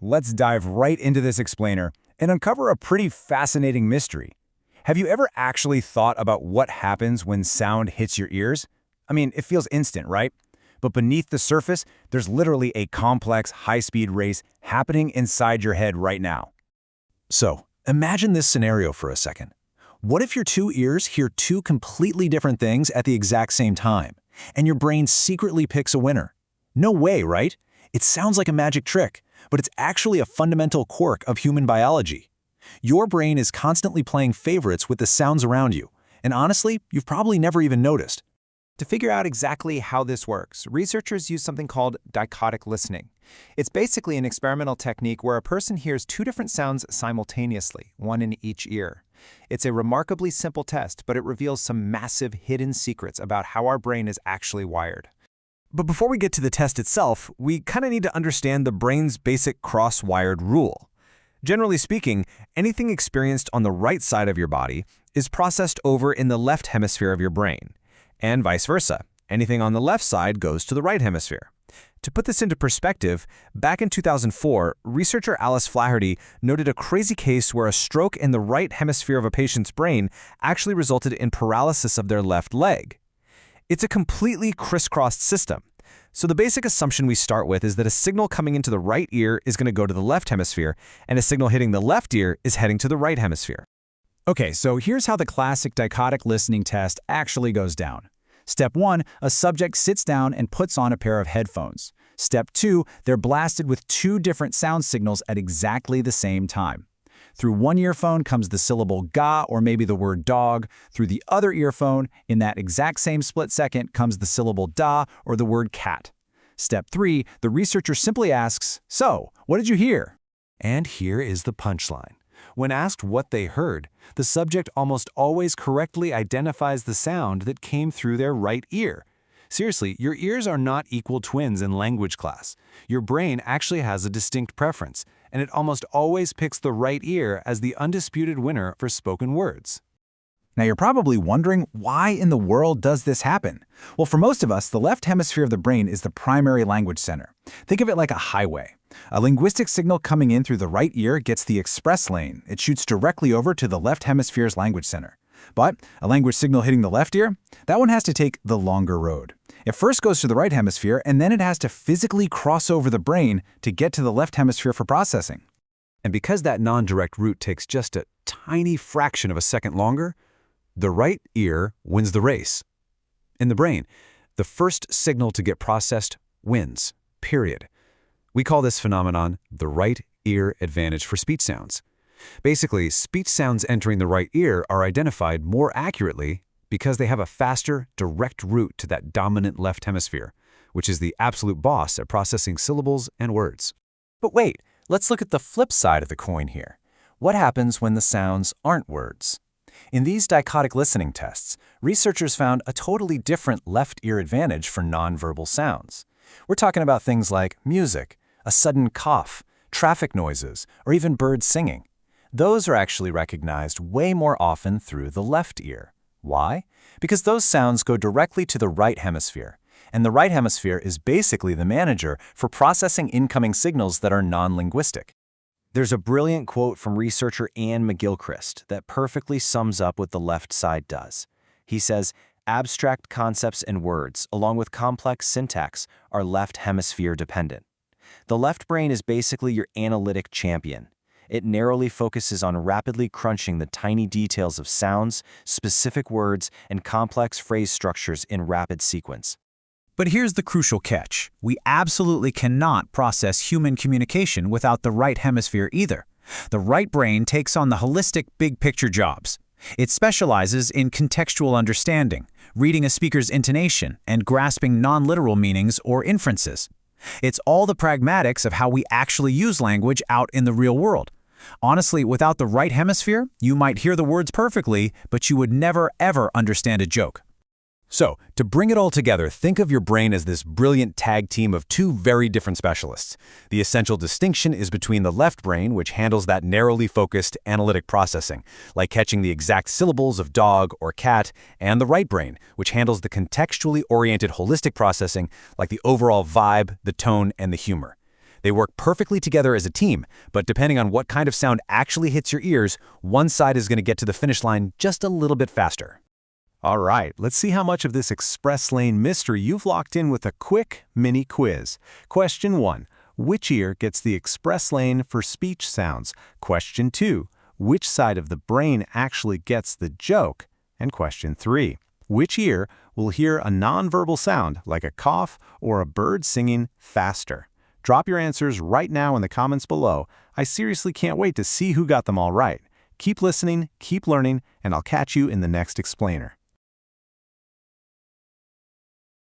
let's dive right into this explainer and uncover a pretty fascinating mystery. Have you ever actually thought about what happens when sound hits your ears? I mean, it feels instant, right? But beneath the surface, there's literally a complex, high-speed race happening inside your head right now. So, imagine this scenario for a second. What if your two ears hear two completely different things at the exact same time, and your brain secretly picks a winner? No way, right? It sounds like a magic trick, but it's actually a fundamental quirk of human biology. Your brain is constantly playing favorites with the sounds around you, and honestly, you've probably never even noticed. To figure out exactly how this works, researchers use something called dichotic listening. It's basically an experimental technique where a person hears two different sounds simultaneously, one in each ear. It's a remarkably simple test, but it reveals some massive hidden secrets about how our brain is actually wired. But before we get to the test itself, we kind of need to understand the brain's basic cross-wired rule. Generally speaking, anything experienced on the right side of your body is processed over in the left hemisphere of your brain, and vice versa. Anything on the left side goes to the right hemisphere. To put this into perspective, back in 2004, researcher Alice Flaherty noted a crazy case where a stroke in the right hemisphere of a patient's brain actually resulted in paralysis of their left leg. It's a completely crisscrossed system. So the basic assumption we start with is that a signal coming into the right ear is going to go to the left hemisphere, and a signal hitting the left ear is heading to the right hemisphere. Okay, so here's how the classic dichotic listening test actually goes down. Step 1, a subject sits down and puts on a pair of headphones. Step 2, they're blasted with two different sound signals at exactly the same time. Through one earphone comes the syllable ga or maybe the word dog. Through the other earphone, in that exact same split second, comes the syllable da or the word cat. Step 3, the researcher simply asks, "So, what did you hear?" And here is the punchline. When asked what they heard, the subject almost always correctly identifies the sound that came through their right ear. Seriously, your ears are not equal twins in language class. Your brain actually has a distinct preference, and it almost always picks the right ear as the undisputed winner for spoken words. Now you're probably wondering, why in the world does this happen? Well, for most of us, the left hemisphere of the brain is the primary language center. Think of it like a highway. A linguistic signal coming in through the right ear gets the express lane. It shoots directly over to the left hemisphere's language center. But a language signal hitting the left ear, that one has to take the longer road. It first goes to the right hemisphere, and then it has to physically cross over the brain to get to the left hemisphere for processing. And because that non-direct route takes just a tiny fraction of a second longer, the right ear wins the race. In the brain, the first signal to get processed wins, period. We call this phenomenon the right ear advantage for speech sounds. Basically, speech sounds entering the right ear are identified more accurately because they have a faster, direct route to that dominant left hemisphere, which is the absolute boss at processing syllables and words. But wait, let's look at the flip side of the coin here. What happens when the sounds aren't words? In these dichotic listening tests, researchers found a totally different left ear advantage for nonverbal sounds. We're talking about things like music, a sudden cough, traffic noises, or even birds singing. Those are actually recognized way more often through the left ear. Why? Because those sounds go directly to the right hemisphere, and the right hemisphere is basically the manager for processing incoming signals that are non-linguistic. There's a brilliant quote from researcher Anne McGilchrist that perfectly sums up what the left side does. He says, "Abstract concepts and words, along with complex syntax, are left hemisphere dependent." The left brain is basically your analytic champion. It narrowly focuses on rapidly crunching the tiny details of sounds, specific words, and complex phrase structures in rapid sequence. But here's the crucial catch. We absolutely cannot process human communication without the right hemisphere either. The right brain takes on the holistic big-picture jobs. It specializes in contextual understanding, reading a speaker's intonation, and grasping non-literal meanings or inferences. It's all the pragmatics of how we actually use language out in the real world. Honestly, without the right hemisphere, you might hear the words perfectly, but you would never, ever understand a joke. So, to bring it all together, think of your brain as this brilliant tag team of two very different specialists. The essential distinction is between the left brain, which handles that narrowly focused analytic processing, like catching the exact syllables of dog or cat, and the right brain, which handles the contextually oriented holistic processing, like the overall vibe, the tone, and the humor. They work perfectly together as a team, but depending on what kind of sound actually hits your ears, one side is going to get to the finish line just a little bit faster. All right, let's see how much of this express lane mystery you've locked in with a quick mini quiz. Question 1. Which ear gets the express lane for speech sounds? Question 2. Which side of the brain actually gets the joke? And question 3. Which ear will hear a nonverbal sound like a cough or a bird singing faster? Drop your answers right now in the comments below. I seriously can't wait to see who got them all right. Keep listening, keep learning, and I'll catch you in the next explainer.